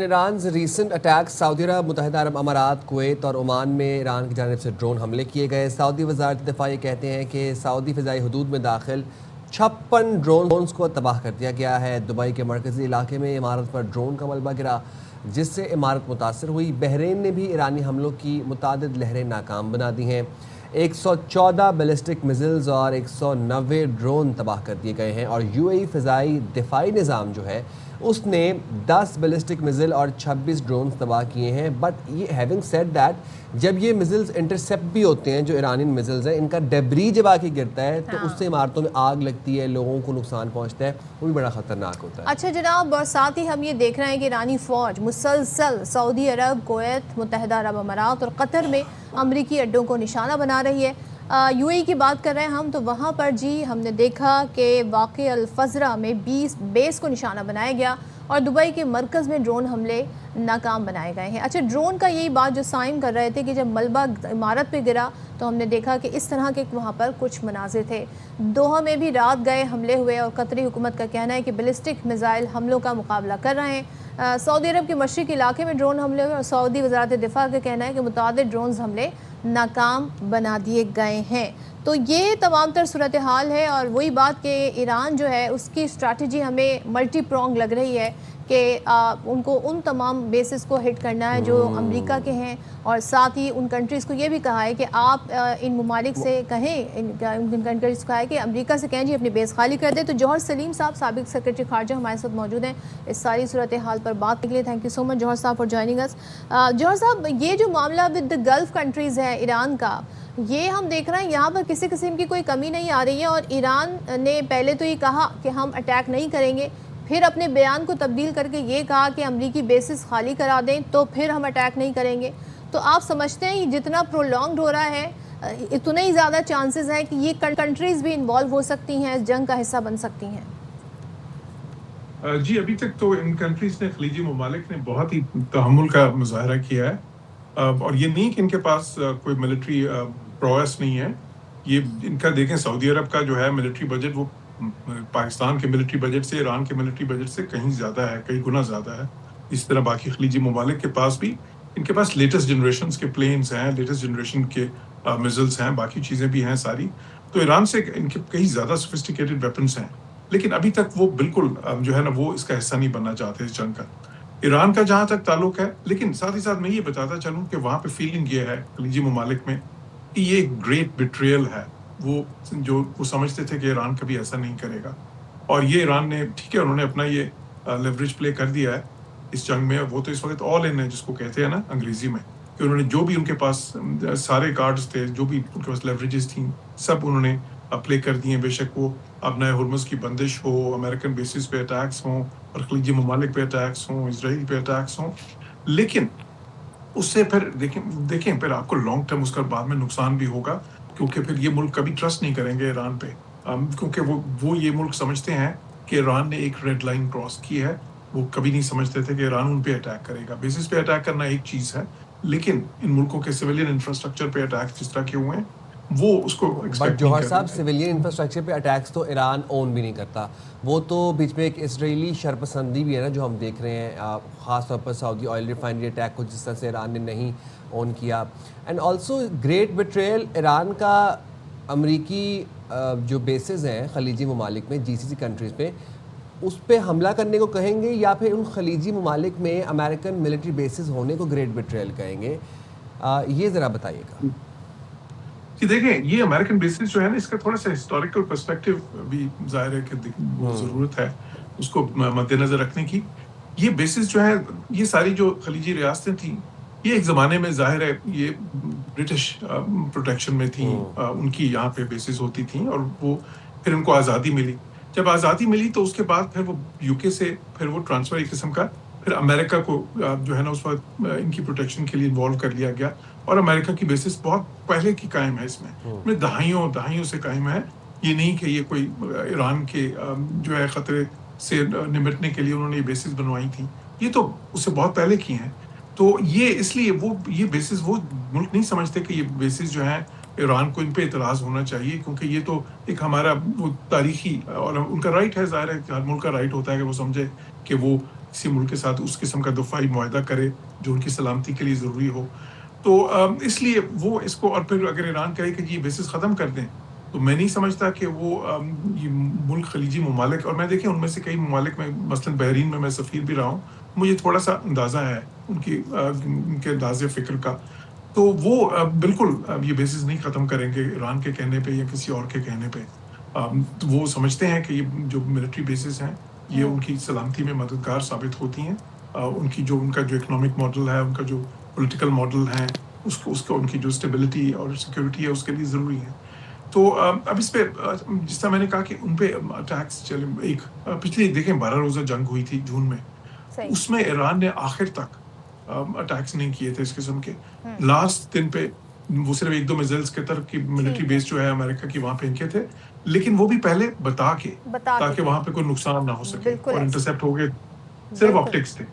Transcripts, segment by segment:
Iran recent attack سعودی عرب، متحدہ عرب امارات، Kuwait اور عمان میں ایران کی جانب سے ڈرون حملے کیے گئے۔ سعودی وزارت دفاع یہ کہتے ہیں کہ سعودی فضائی حدود میں داخل 56 ڈرونز کو تباہ کر دیا گیا ہے۔ دبئی کے مرکزی علاقے میں عمارت پر ڈرون کا ملبہ گرا جس سے عمارت متاثر ہوئی۔ بحرین نے بھی ایرانی حملوں کی متعدد لہریں ناکام بنا دی ہیں۔ 114 بیلسٹک میزائلز اور 190 ڈرون تباہ کر دیے گئے ہیں، اور UAE فضائی دفاعی نظام جو ہے اس نے 10 بیلسٹک میزائل اور 26 ڈرونز تباہ کیے ہیں۔ بٹ یہ ہیونگ سیڈ دیٹ، جب یہ میزائلز انٹرسیپٹ بھی ہوتے ہیں، جو ایرانین میزائلز ہیں، ان کا ڈیبری جب آ کے گرتا ہے تو اس سے عمارتوں میں آگ لگتی ہے، لوگوں کو نقصان پہنچتا ہے، وہ بھی بڑا خطرناک ہوتا ہے۔ اچھا جناب، اور ساتھ ہی ہم یہ دیکھ رہے ہیں کہ ایرانی فوج مسلسل سعودی عرب، کویت، متحدہ عرب امارات اور قطر میں امریکی اڈوں کو نشانہ بنا رہی ہے۔ UAE کی بات کر رہے ہیں ہم، تو وہاں پر ہم نے دیکھا کہ واقع الفزرہ میں 20 بیس کو نشانہ بنایا گیا اور دبئی کے مرکز میں ڈرون حملے ناکام بنائے گئے ہیں۔ اچھا، ڈرون کا یہی بات جو سائن کر رہے تھے کہ جب ملبہ عمارت پہ گرا تو ہم نے دیکھا کہ اس طرح کے وہاں پر کچھ مناظر تھے۔ دوحہ میں بھی رات گئے حملے ہوئے اور قطری حکومت کا کہنا ہے کہ بیلسٹک میزائل حملوں کا مقابلہ کر رہے ہیں۔ سعودی عرب کے مشرقی علاقے میں ڈرون حملے ہوئے اور سعودی وزارت دفاع کا کہنا ہے کہ متعدد ڈرونز حملے ناکام بنا دیے گئے ہیں۔ تو یہ تمام تر صورتحال ہے، اور وہی بات کہ ایران جو ہے اس کی اسٹریٹجی ہمیں ملٹی پرونگ لگ رہی ہے کہ ان کو ان تمام بیسز کو ہٹ کرنا ہے جو امریکہ کے ہیں، اور ساتھ ہی ان کنٹریز کو یہ بھی کہا ہے کہ آپ ان ممالک سے کہیں، ان کنٹریز کو کہا ہے کہ امریکہ سے کہیں جی اپنی بیس خالی کر دیں۔ تو جوہر سلیم صاحب، سابق سیکرٹری خارجہ، ہمارے ساتھ موجود ہیں اس ساری صورتحال پر بات کے لیے۔ تھینک یو سو مچ جوہر صاحب فار جوائننگ اس۔ جوہر صاحب، یہ جو معاملہ ود دا گلف کنٹریز ہے ایران کا، یہ ہم دیکھ رہے ہیں یہاں پر کسی قسم کی کوئی کمی نہیں آ رہی ہے، اور ایران نے پہلے تو یہ کہا کہ ہم اٹیک نہیں کریں گے، پھر اپنے بیان کو تبدیل کر کے یہ کہا کہ امریکی بیسز خالی کرا دیں تو پھر ہم اٹیک نہیں کریں گے۔ تو آپ سمجھتے ہیں یہ جتنا پرولونگڈ ہو رہا ہے اتنے ہی زیادہ چانسز ہیں کہ یہ کنٹریز بھی انوالو ہو سکتی ہیں، اس جنگ کا حصہ بن سکتی ہیں؟ جی، ابھی تک تو ان کنٹریز نے، خلیجی ممالک نے بہت ہی تحمل کا مظاہرہ کیا ہے، اور یہ نہیں کہ ان کے پاس کوئی ملٹری پرویس نہیں ہے۔ یہ ان کا دیکھیں، سعودی عرب کا جو ہے ملٹری بجٹ، وہ پاکستان کے ملٹری بجٹ سے، ایران کے ملٹری بجٹ سے کہیں زیادہ ہے، کئی گنا زیادہ ہے۔ اس طرح باقی خلیجی ممالک کے پاس بھی، ان کے پاس لیٹسٹ جنریشنز کے پلینز ہیں، لیٹسٹ جنریشن کے میزائلز ہیں، باقی چیزیں بھی ہیں ساری۔ تو ایران سے ان کے کئی زیادہ سوفسٹیکیٹڈ ویپنز ہیں، لیکن ابھی تک وہ بالکل جو ہے نا، وہ اس کا حصہ نہیں بننا چاہتے اس جنگ کا، ایران کا جہاں تک تعلق ہے۔ لیکن ساتھ ہی ساتھ میں یہ بتاتا چلوں کہ وہاں پہ فیلنگ یہ ہے خلیجی ممالک میں کہ یہ ایک گریٹ بیٹریل ہے۔ وہ سمجھتے تھے کہ ایران کبھی ایسا نہیں کرے گا، اور یہ ایران نے، ٹھیک ہے، انہوں نے اپنا یہ لیوریج پلے کر دیا ہے اس جنگ میں۔ وہ تو اس وقت آل ان ہے، جس کو کہتے ہیں نا انگریزی میں، کہ انہوں نے جو بھی ان کے پاس سارے کارڈز تھے، جو بھی ان کے پاس لیوریجز تھیں، سب انہوں نے پلے کر دیے ہیں۔ بے شک وہ اب نئے ہرمز کی بندش ہو، امریکن بیسز پہ اٹیکس ہوں، اور خلیجی ممالک پہ اٹیکس ہوں، اسرائیل پہ اٹیکس ہوں، لیکن اس سے پھر دیکھیں پھر آپ کو لانگ ٹرم اس کا بعد میں نقصان بھی ہوگا، کیونکہ پھر یہ ملک کبھی ٹرسٹ نہیں کریں گے ایران پہ، کیونکہ وہ یہ ملک سمجھتے ہیں کہ ایران نے ایک ریڈ لائن کراس کی ہے۔ وہ کبھی نہیں سمجھتے تھے کہ ایران ان پہ اٹیک کرے گا۔ بیسز پہ اٹیک کرنا ایک چیز ہے، لیکن ان ملکوں کے سویلین انفراسٹرکچر پہ اٹیک جس طرح کے ہوئے ہیں، وہ اس کو ایکسپیکٹ نہیں بٹ جوہر کرتے صاحب، تھے۔ سویلین انفراسٹرکچر پہ اٹیکس تو ایران اون بھی نہیں کرتا، وہ تو بیچ میں ایک اسرائیلی شرپسندی بھی ہے نا جو ہم دیکھ رہے ہیں، خاص طور پر سعودی آئل ریفائنری اٹیک کو جس طرح سے ایران نے نہیں اون کیا۔ اینڈ آلسو گریٹ بیٹریل، ایران کا امریکی جو بیسز ہیں خلیجی ممالک میں، GCC کنٹریز میں، اس پہ حملہ کرنے کو کہیں گے، یا پھر ان خلیجی ممالک میں امریکن ملٹری بیسز ہونے کو گریٹ بیٹریل کہیں گے؟ یہ ذرا بتائیے گا۔ جی دیکھیں، یہ امریکن بیسز جو ہے نا، اس کا تھوڑا سا ہسٹوریکل پرسپیکٹو بھی ظاہر ہے کہ ضرورت ہے اس کو مد نظر رکھنے کی۔ یہ بیسز جو ہے، یہ ساری جو خلیجی ریاستیں تھیں، یہ ایک زمانے میں ظاہر ہے یہ برٹش پروٹیکشن میں تھیں، ان کی یہاں پہ بیسز ہوتی تھیں، اور وہ پھر ان کو آزادی ملی۔ جب آزادی ملی تو اس کے بعد پھر وہ UK سے پھر وہ ٹرانسفر ایک قسم کا پھر امریکہ کو جو ہے نا اس وقت ان کی پروٹیکشن کے لیے انوالو کر لیا گیا، اور امریکہ کی بیسس بہت پہلے کی قائم ہے، اس میں دہائیوں سے قائم ہے۔ یہ نہیں کہ یہ کوئی ایران کے جو ہے خطرے سے نمٹنے کے لیے انہوں نے یہ بیسس بنوائی تھیں، یہ تو اس سے بہت پہلے کی ہیں۔ تو یہ اس لیے یہ بیسس، وہ ملک نہیں سمجھتے کہ یہ بیسس جو ہیں ایران کو ان پہ اعتراض ہونا چاہیے، کیونکہ یہ تو ایک ہمارا وہ تاریخی، اور ان کا رائٹ ہے، ظاہر ہے کہ ہر ملک کا رائٹ ہوتا ہے کہ وہ سمجھے کہ وہ کسی ملک کے ساتھ اس قسم کا دفاعی معاہدہ کرے جو ان کی سلامتی کے لیے ضروری ہو. تو اس لیے وہ اس کو, اور پھر اگر ایران کہے کہ یہ بیسز ختم کر دیں, تو میں نہیں سمجھتا کہ وہ یہ ملک خلیجی ممالک, اور میں دیکھیں ان میں سے کئی ممالک میں, مثلاً بحرین میں سفیر بھی رہا ہوں, مجھے تھوڑا سا اندازہ ہے ان کے انداز فکر کا, تو وہ بالکل یہ بیسز نہیں ختم کریں گے ایران کے کہنے پہ یا کسی اور کے کہنے پہ. وہ سمجھتے ہیں کہ یہ جو ملٹری بیسز ہیں یہ ان کی سلامتی میں مددگار ثابت ہوتی ہیں, ان کا جو اکنامک ماڈل ہے, ان کا جو پولیٹیکل ماڈل ہے, اس کو ان کی جو اسٹیبلٹی اور سیکیورٹی ہے اس کے لیے ضروری ہے. تو اب اس پہ جس طرح میں نے کہا کہ ان پہ اٹیکس چلے, ایک پچھلی دیکھیں 12 روزہ جنگ ہوئی تھی جون میں, اس میں ایران نے آخر تک اٹیکس نہیں کیے تھے اس قسم کے. لاسٹ دن پہ وہ صرف 1-2 میزائلز کے طرف کی ملٹری بیس جو ہے امریکہ کی وہاں پھینکے تھے, لیکن وہ بھی پہلے بتا کے تاکہ وہاں پہ کوئی نقصان نہ ہو سکے, اور انٹرسیپٹ ہو گئے, صرف آپٹکس تھے.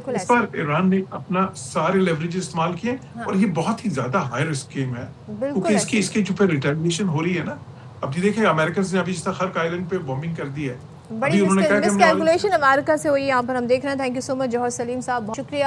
اس پر ایران نے اپنا سارے لیوریج استعمال کیے, اور یہ بہت ہی زیادہ ہائی رسک گیم ہے, کیونکہ اس کی جو پہ ریٹرمنیشن ہو رہی ہے نا. اب جی دیکھیں امریکنز نے ابھی جس طرح خرق آئلینڈ پہ بومبنگ کر دی ہے, بڑی مس کیلکولیشن امریکہ سے ہوئی, یہاں پر ہم دیکھ رہے ہیں. تھینک یو سو مچ جوہر سلیم صاحب, بہت شکریہ.